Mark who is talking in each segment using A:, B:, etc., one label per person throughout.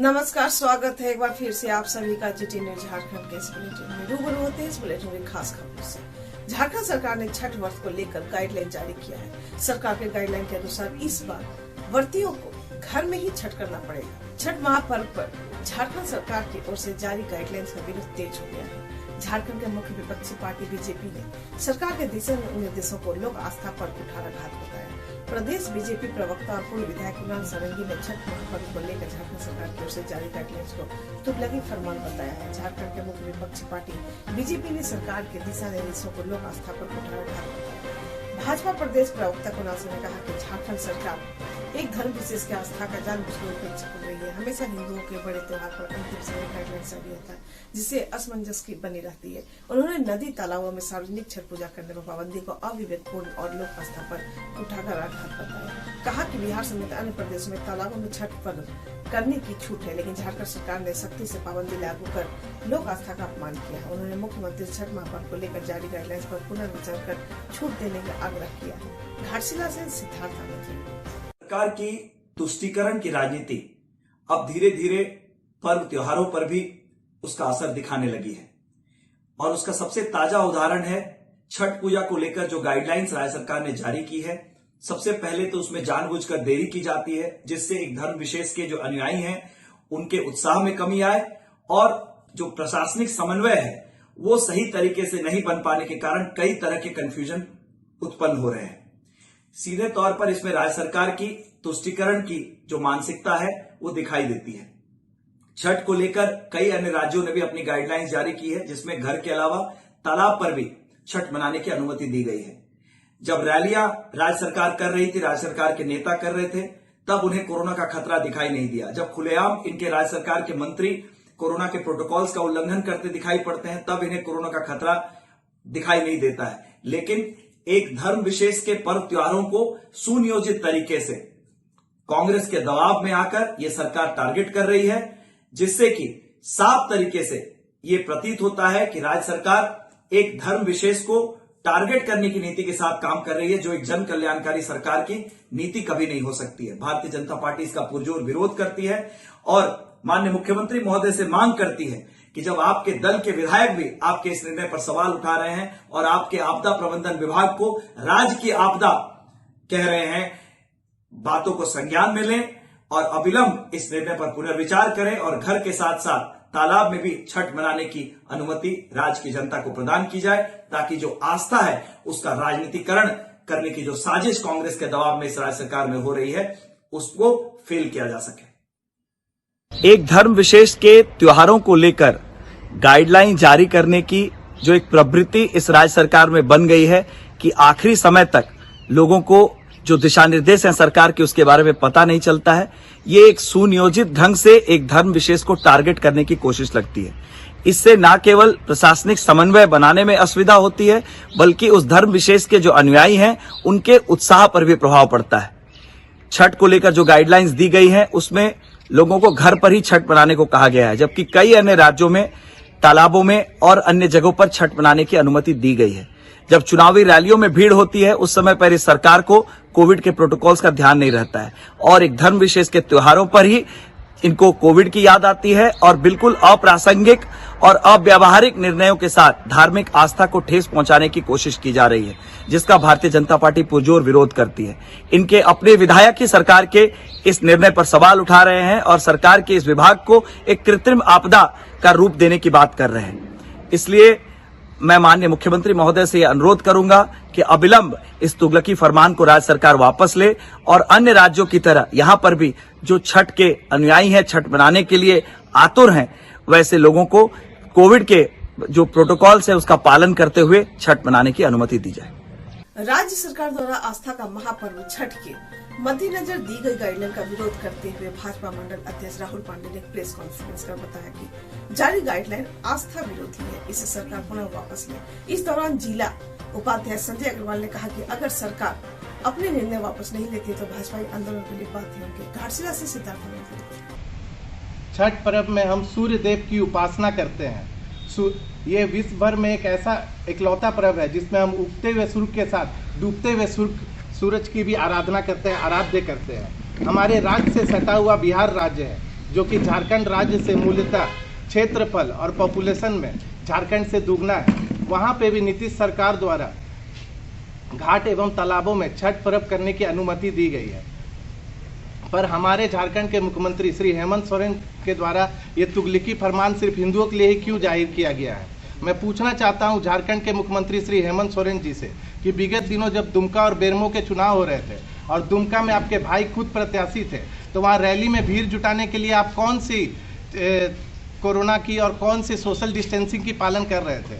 A: नमस्कार, स्वागत है एक बार फिर से आप सभी का जीटी न्यूज झारखंड के इस बुलेटिन में। रूबरू होते हैं इस बुलेटिन में खास खबरों से। झारखंड सरकार ने छठ व्रत को लेकर गाइडलाइन जारी किया है। सरकार के गाइडलाइन के अनुसार इस बार व्रतियों को घर में ही छठ करना पड़ेगा। छठ महापर्व पर झारखंड सरकार की ओर से जारी गाइडलाइन का विरोध तेज हो गया है। झारखंड के मुख्य विपक्षी पार्टी बीजेपी ने सरकार के दिशा निर्देशों को लोक आस्था पर कुठाराघात बताया। प्रदेश बीजेपी प्रवक्ता और पूर्व विधायक कुणाल सारंगी ने छठ महापर्व को लेकर झारखंड सरकार की ओर से जारी गाइडलाइंस को तुगलकी फरमान बताया है। झारखंड के मुख्य विपक्षी पार्टी बीजेपी ने सरकार के दिशा निर्देशों को लोक आस्था पर कुठाराघात बताया। भाजपा प्रदेश प्रवक्ता कुणाल सारंगी ने कहा कि झारखंड सरकार एक धर्म विशेष की आस्था का जानबूझकर उपेक्षा कर रही है। हमेशा हिंदुओं के बड़े त्योहार पर अंतिम समय गाइडलाइन जारी होता है, जिससे असमंजस की बनी रहती है। उन्होंने नदी तालाबों में सार्वजनिक छठ पूजा करने पर पाबंदी को अविवेकपूर्ण और लोक आस्था पर कुठाराघात बताया। कहा कि बिहार समेत अन्य प्रदेशों में तालाबों में छठ पर्व करने की छूट है, लेकिन झारखंड सरकार ने सख्ती से पाबंदी लागू कर लोक आस्था का अपमान किया। उन्होंने मुख्यमंत्री छठ महापर्व को लेकर जारी गाइडलाइंस पर पुनर्विचार कर छूट देने का आग्रह किया। घाटशिला से सिद्धार्थ
B: सरकार की तुष्टीकरण की राजनीति अब धीरे धीरे पर्व त्योहारों पर भी उसका असर दिखाने लगी है, और उसका सबसे ताजा उदाहरण है छठ पूजा को लेकर जो गाइडलाइंस राज्य सरकार ने जारी की है। सबसे पहले तो उसमें जानबूझकर देरी की जाती है, जिससे एक धर्म विशेष के जो अनुयायी हैं उनके उत्साह में कमी आए, और जो प्रशासनिक समन्वय है वो सही तरीके से नहीं बन पाने के कारण कई तरह के कंफ्यूजन उत्पन्न हो रहे हैं। सीधे तौर पर इसमें राज्य सरकार की तुष्टीकरण की जो मानसिकता है वो दिखाई देती है। छठ को लेकर कई अन्य राज्यों ने भी अपनी गाइडलाइंस जारी की है, जिसमें घर के अलावा तालाब पर भी छठ मनाने की अनुमति दी गई है। जब रैलियां राज्य सरकार कर रही थी, राज्य सरकार के नेता कर रहे थे, तब उन्हें कोरोना का खतरा दिखाई नहीं दिया। जब खुलेआम इनके राज्य सरकार के मंत्री कोरोना के प्रोटोकॉल्स का उल्लंघन करते दिखाई पड़ते हैं, तब इन्हें कोरोना का खतरा दिखाई नहीं देता है। लेकिन एक धर्म विशेष के पर्व त्योहारों को सुनियोजित तरीके से कांग्रेस के दबाव में आकर यह सरकार टारगेट कर रही है, जिससे कि साफ तरीके से यह प्रतीत होता है कि राज्य सरकार एक धर्म विशेष को टारगेट करने की नीति के साथ काम कर रही है, जो एक जन कल्याणकारी सरकार की नीति कभी नहीं हो सकती है। भारतीय जनता पार्टी इसका पुरजोर विरोध करती है और माननीय मुख्यमंत्री महोदय से मांग करती है कि जब आपके दल के विधायक भी आपके इस निर्णय पर सवाल उठा रहे हैं और आपके आपदा प्रबंधन विभाग को राज्य की आपदा कह रहे हैं, बातों को संज्ञान में लें और अविलंब इस निर्णय पर पुनर्विचार करें, और घर के साथ साथ तालाब में भी छठ मनाने की अनुमति राज्य की जनता को प्रदान की जाए, ताकि जो आस्था है उसका राजनीतिकरण करने की जो साजिश कांग्रेस के दबाव में इस राज्य सरकार में हो रही है उसको फेल किया जा सके।
C: एक धर्म विशेष के त्योहारों को लेकर गाइडलाइन जारी करने की जो एक प्रवृत्ति इस राज्य सरकार में बन गई है कि आखिरी समय तक लोगों को जो दिशा निर्देश हैं सरकार के उसके बारे में पता नहीं चलता है। ये एक सुनियोजित ढंग से एक धर्म विशेष को टारगेट करने की कोशिश लगती है। इससे न केवल प्रशासनिक समन्वय बनाने में असुविधा होती है, बल्कि उस धर्म विशेष के जो अनुयायी हैं उनके उत्साह पर भी प्रभाव पड़ता है। छठ को लेकर जो गाइडलाइंस दी गई है उसमें लोगों को घर पर ही छठ मनाने को कहा गया है, जबकि कई अन्य राज्यों में तालाबों में और अन्य जगहों पर छठ मनाने की अनुमति दी गई है। जब चुनावी रैलियों में भीड़ होती है उस समय पर इस सरकार को कोविड के प्रोटोकॉल्स का ध्यान नहीं रहता है, और एक धर्म विशेष के त्योहारों पर ही इनको कोविड की याद आती है और बिल्कुल अप्रासंगिक और अव्यावहारिक निर्णयों के साथ धार्मिक आस्था को ठेस पहुंचाने की कोशिश की जा रही है, जिसका भारतीय जनता पार्टी पुरजोर विरोध करती है। इनके अपने विधायक ही सरकार के इस निर्णय पर सवाल उठा रहे हैं और सरकार के इस विभाग को एक कृत्रिम आपदा का रूप देने की बात कर रहे हैं। इसलिए मैं माननीय मुख्यमंत्री महोदय से यह अनुरोध करूंगा कि अविलंब इस तुगलकी फरमान को राज्य सरकार वापस ले, और अन्य राज्यों की तरह यहां पर भी जो छठ के अनुयायी हैं, छठ मनाने के लिए आतुर हैं, वैसे लोगों को कोविड के जो प्रोटोकॉल्स है उसका पालन करते हुए छठ मनाने की अनुमति दी जाए।
A: राज्य सरकार द्वारा आस्था का महापर्व छठ के मद्देनजर दी गई गाइडलाइन का विरोध करते हुए भाजपा मंडल अध्यक्ष राहुल पांडे ने प्रेस कॉन्फ्रेंस कर बताया कि जारी गाइडलाइन आस्था विरोधी है, इसे सरकार पुनः वापस ले। इस दौरान जिला उपाध्यक्ष संजय अग्रवाल ने कहा कि अगर सरकार अपने निर्णय वापस नहीं लेती तो भाजपाई आंदोलन के लिए बाध्य होंगे। घाटशिला से सिद्धार्थ।
D: छठ पर्व में हम सूर्य देव की उपासना करते हैं। ये विश्व भर में एक ऐसा इकलौता पर्व है जिसमें हम उगते हुए सूर्य के साथ डूबते हुए सूरज की भी आराधना करते हैं, आराध्य करते हैं। हमारे राज्य से सटा हुआ बिहार राज्य है, जो कि झारखंड राज्य से मूलतः क्षेत्रफल और पॉपुलेशन में झारखंड से दुगना है, वहां पे भी नीतीश सरकार द्वारा घाट एवं तालाबों में छठ पर्व करने की अनुमति दी गई है। पर हमारे झारखंड के मुख्यमंत्री श्री हेमंत सोरेन के द्वारा ये तुगलकी फरमान सिर्फ हिंदुओं के लिए ही क्यों जाहिर किया गया है। मैं पूछना चाहता हूं झारखंड के मुख्यमंत्री श्री हेमंत सोरेन जी से कि विगत दिनों जब दुमका और बेरमो के चुनाव हो रहे थे और दुमका में आपके भाई खुद प्रत्याशी थे, तो वहाँ रैली में भीड़ जुटाने के लिए आप कौन सी कोरोना की और कौन सी सोशल डिस्टेंसिंग की पालन कर रहे थे?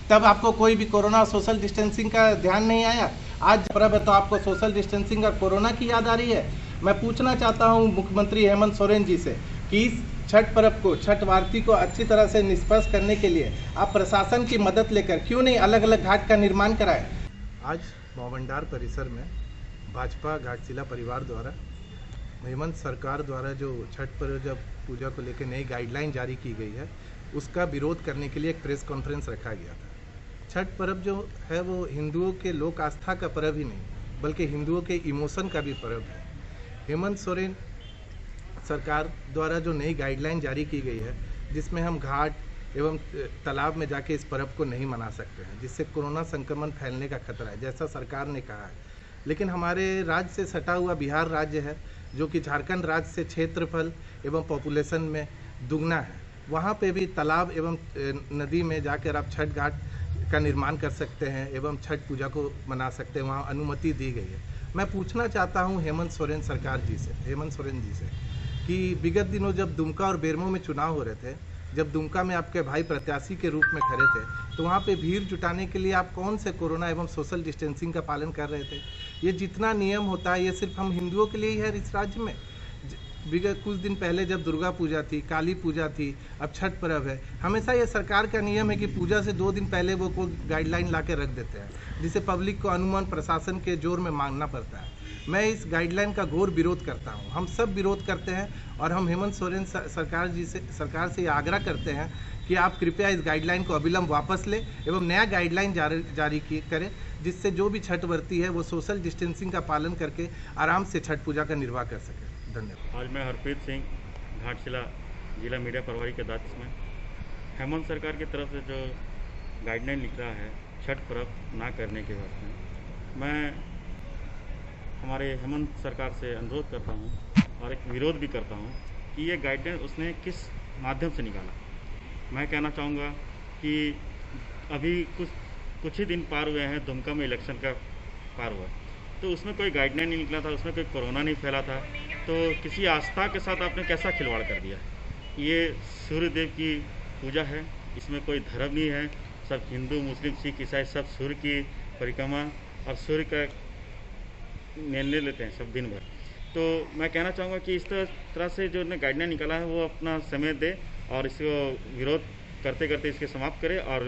D: तब आपको कोई भी कोरोना और सोशल डिस्टेंसिंग का ध्यान नहीं आया। आज पर्व है तो आपको सोशल डिस्टेंसिंग और कोरोना की याद आ रही है। मैं पूछना चाहता हूं मुख्यमंत्री हेमंत सोरेन जी से कि इस छठ पर्व को, छठ वार्ती को अच्छी तरह से निष्पक्ष करने के लिए आप प्रशासन की मदद लेकर क्यों नहीं अलग अलग घाट का निर्माण कराएं? आज मोवंडार परिसर में भाजपा घाटशिला परिवार द्वारा हेमंत सरकार द्वारा जो छठ पर्व जब पूजा को लेकर नई गाइडलाइन जारी की गई है, उसका विरोध करने के लिए एक प्रेस कॉन्फ्रेंस रखा गया था। छठ पर्व जो है वो हिंदुओं के लोक आस्था का पर्व ही नहीं बल्कि हिंदुओं के इमोशन का भी पर्व है। हेमंत सोरेन सरकार द्वारा जो नई गाइडलाइन जारी की गई है, जिसमें हम घाट एवं तालाब में जाके इस पर्व को नहीं मना सकते हैं, जिससे कोरोना संक्रमण फैलने का खतरा है, जैसा सरकार ने कहा है। लेकिन हमारे राज्य से सटा हुआ बिहार राज्य है, जो कि झारखंड राज्य से क्षेत्रफल एवं पॉपुलेशन में दुगना है, वहाँ पे भी तालाब एवं नदी में जाकर आप छठ घाट का निर्माण कर सकते हैं एवं छठ पूजा को मना सकते हैं, वहाँ अनुमति दी गई है। मैं पूछना चाहता हूँ हेमंत सोरेन जी से कि विगत दिनों जब दुमका और बेरमो में चुनाव हो रहे थे, जब दुमका में आपके भाई प्रत्याशी के रूप में खड़े थे, तो वहाँ पे भीड़ जुटाने के लिए आप कौन से कोरोना एवं सोशल डिस्टेंसिंग का पालन कर रहे थे? ये जितना नियम होता है ये सिर्फ हम हिंदुओं के लिए ही है इस राज्य में। विगत कुछ दिन पहले जब दुर्गा पूजा थी, काली पूजा थी, अब छठ पर्व है, हमेशा ये सरकार का नियम है कि पूजा से 2 दिन पहले वो कोई गाइडलाइन ला के रख देते हैं, जिसे पब्लिक को अनुमान प्रशासन के जोर में मांगना पड़ता है। मैं इस गाइडलाइन का घोर विरोध करता हूं, हम सब विरोध करते हैं और हम हेमंत सोरेन सरकार से आग्रह करते हैं कि आप कृपया इस गाइडलाइन को अविलंब वापस लें एवं नया गाइडलाइन जारी करें, जिससे जो भी छठ व्रती है वो सोशल डिस्टेंसिंग का पालन करके आराम से छठ पूजा का निर्वाह कर सके। धन्यवाद।
E: आज मैं हरप्रीत सिंह घाटशिला जिला मीडिया प्रभारी के दायित्व में हेमंत सरकार की तरफ से जो गाइडलाइन निकला है छठ पर्व ना करने के वास्ते, मैं हमारे हेमंत सरकार से अनुरोध करता हूं और एक विरोध भी करता हूं कि ये गाइडलाइन उसने किस माध्यम से निकाला। मैं कहना चाहूँगा कि अभी कुछ ही दिन पार हुए हैं, दुमका में इलेक्शन का पार हुआ, तो उसमें कोई गाइडलाइन नहीं निकला था, उसमें कोई कोरोना नहीं फैला था, तो किसी आस्था के साथ आपने कैसा खिलवाड़ कर दिया। ये सूर्य देव की पूजा है, इसमें कोई धर्म नहीं है, सब हिंदू मुस्लिम सिख ईसाई सब सूर्य की परिक्रमा और सूर्य का निर्णय लेते हैं सब दिन भर। तो मैं कहना चाहूँगा कि इस तरह से जो ने गाइडलाइन निकाला है वो अपना समय दे और इसको विरोध करते करते इसके समाप्त करे और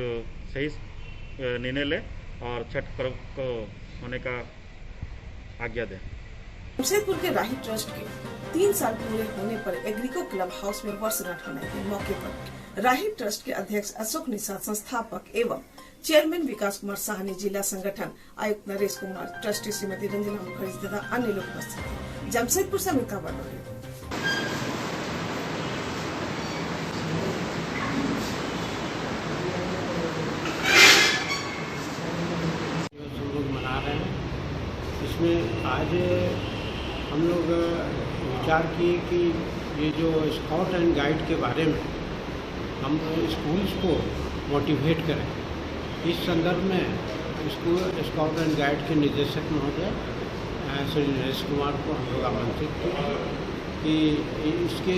E: सही निर्णय ले और छठ पर्व को होने का आज्ञा दें।
A: जमशेदपुर के राही ट्रस्ट के 3 साल पूरे होने पर एग्रीको क्लब हाउस में वर्षगांठ मनाई के मौके पर राही ट्रस्ट के अध्यक्ष अशोक निषाद, संस्थापक एवं चेयरमैन विकास कुमार साहनी, जिला संगठन आयुक्त नरेश कुमार, ट्रस्टी श्रीमती रंजना मुखर्जी तथा अन्य लोग उपस्थित थे। जमशेदपुर से अमिता बड़ोली।
F: इसमें आज हम लोग विचार किए कि ये जो स्काउट एंड गाइड के बारे में हम स्कूल्स को मोटिवेट करें। इस संदर्भ में स्कूल स्काउट एंड गाइड के निदेशक महोदय श्री नरेश कुमार को हम लोग आमंत्रित किए कि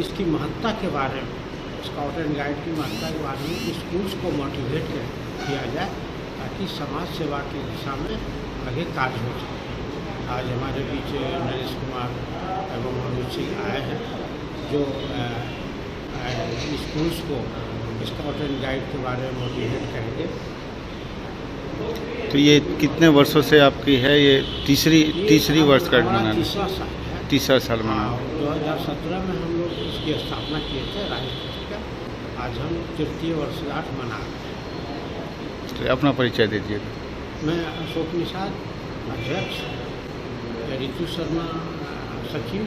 F: इसकी महत्ता के बारे में, स्काउट एंड गाइड की महत्ता के बारे में स्कूल्स को मोटिवेट किया जाए ताकि समाज सेवा की दिशा में आगे कार्य हो सके। आज हमारे बीच नरेश कुमार एवं मनोज सिंह आए हैं जो स्कूल्स को स्काउट एंड गाइड के बारे में मोटिवेट करेंगे।
G: तो ये कितने वर्षों से आपकी है? ये तीसरी वर्ष का मना? तीसरा साल मना।
F: 2017 में हम लोग इसकी स्थापना किए थे राही ट्रस्ट का। आज हम 3य वर्षगांठ मना रहे हैं।
G: तो अपना परिचय दीजिए।
F: मैं अशोक निषाद, अध्यक्ष, ऋतु शर्मा सचिव,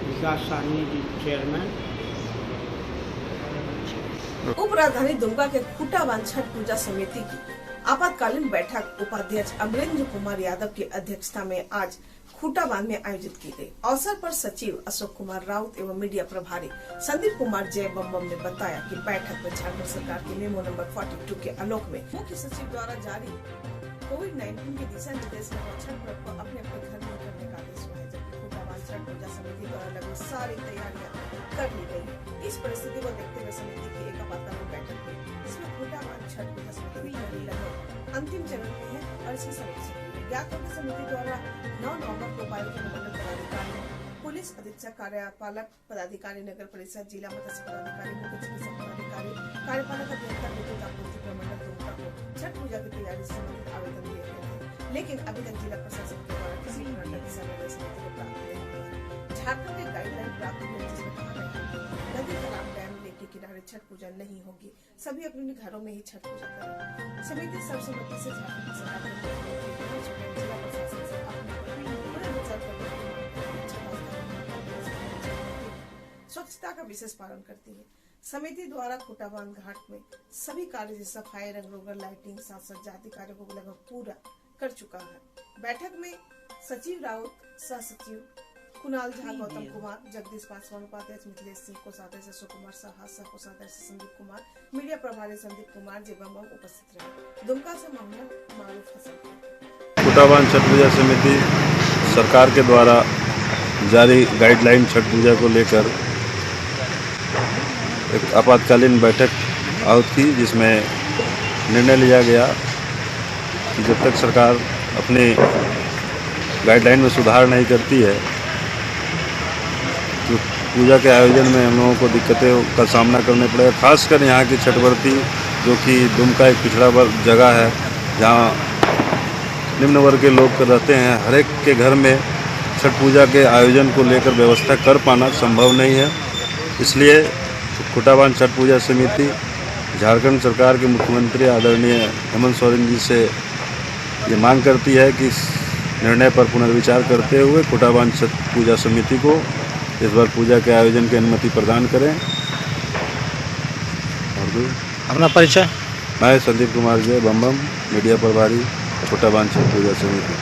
F: विकास साहनी जी चेयरमैन।
A: उप राजधानी दुमका के खूटाबांध छठ पूजा समिति की आपातकालीन बैठक उपाध्यक्ष अमरेंद्र कुमार यादव की अध्यक्षता में आज खूटाबांध में आयोजित की गई। अवसर पर सचिव अशोक कुमार राउत एवं मीडिया प्रभारी संदीप कुमार जय बम्बम ने बताया कि बैठक में झारखंड सरकार के मेमो नंबर 42 के आलोक में मुख्य सचिव द्वारा जारी कोविड-19 के दिशा निर्देश में छठ पर्व को अपने अपने घर में करने का आदेश हुआ है, जबकि खूटाबांध छठ पूजा समिति द्वारा लगभग सारी तैयारियां कर ली गयी। इस परिस्थिति को देखते हुए समिति की एक आपातकालीन बैठक हुई, जिसमें खूटाबांध छठ पूजा समिति की तैयारी लगभग अंतिम चरण में है और इसकी समीक्षा की। ज्ञात हो कि समिति द्वारा 9 नवंबर को उपायुक्त के मंडल पदाधिकारी, पुलिस अधीक्षक, कार्यपालक पदाधिकारी, नगर परिषद, जिला मत्स्य पदाधिकारी, मुख्य चिकित्सक पदाधिकारी, कार्यपालक अभियंता, विद्युत आपूर्ति प्रमंडल दुमका को छठ पूजा की तैयारी से संबंधित आवेदन दिए गए थे, लेकिन अभी तक जिला प्रशासन के द्वारा किसी प्रकार का दिशा निर्देश समिति को प्राप्त नहीं हुआ है। झारखंड के गाइडलाइन प्राप्त हुए जिसमें कहा गया है कि नदी, तालाब, डैम, लेक के किनारे छठ पूजा नहीं होगी, सभी अपने घरों में ही छठ पूजा करें। समिति सर्वसम्मति से झारखंड सरकार जिला प्रशासन से स्वच्छता का विशेष पालन करती है। समिति द्वारा खूटाबांध घाट में सभी कार्य जैसे सफाई, रंग रोगन, लाइटिंग, साथ साथ जाति कार्यों को लगभग पूरा कर चुका है। बैठक में सचिव राउत, सह सचिव कुणाल झा, गौतम कुमार, जगदीश पासवान, उपाध्यक्ष मिथिलेश सिंह, कोषाध्यक्ष अशोक कुमार साहा, सह कोषाध्यक्ष संदीप कुमार, मीडिया प्रभारी संदीप कुमार जेबम उपस्थित रहे। दुमका से मोहम्मद मारूफ हसन।
G: खूटाबांध छठ पूजा समिति सरकार के द्वारा जारी गाइडलाइन छठ पूजा को लेकर एक आपातकालीन बैठक आहूत की, जिसमें निर्णय लिया गया कि जब तक सरकार अपने गाइडलाइन में सुधार नहीं करती है तो पूजा के आयोजन में हम लोगों को दिक्कतें का सामना करना पड़ेगा। खासकर यहाँ की छठ व्रती, जो कि दुमका एक पिछड़ा वर्ग जगह है जहाँ निम्न वर्ग के लोग रहते हैं, हर एक के घर में छठ पूजा के आयोजन को लेकर व्यवस्था कर पाना संभव नहीं है। इसलिए खूटाबांध छठ पूजा समिति झारखंड सरकार के मुख्यमंत्री आदरणीय हेमंत सोरेन जी से ये मांग करती है कि इस निर्णय पर पुनर्विचार करते हुए खूटाबांध छठ पूजा समिति को इस बार पूजा के आयोजन की अनुमति प्रदान करें। और
H: अपना परिचय?
G: मैं संदीप कुमार जय बम्बम, मीडिया प्रभारी, खूटाबांध छठ पूजा समिति।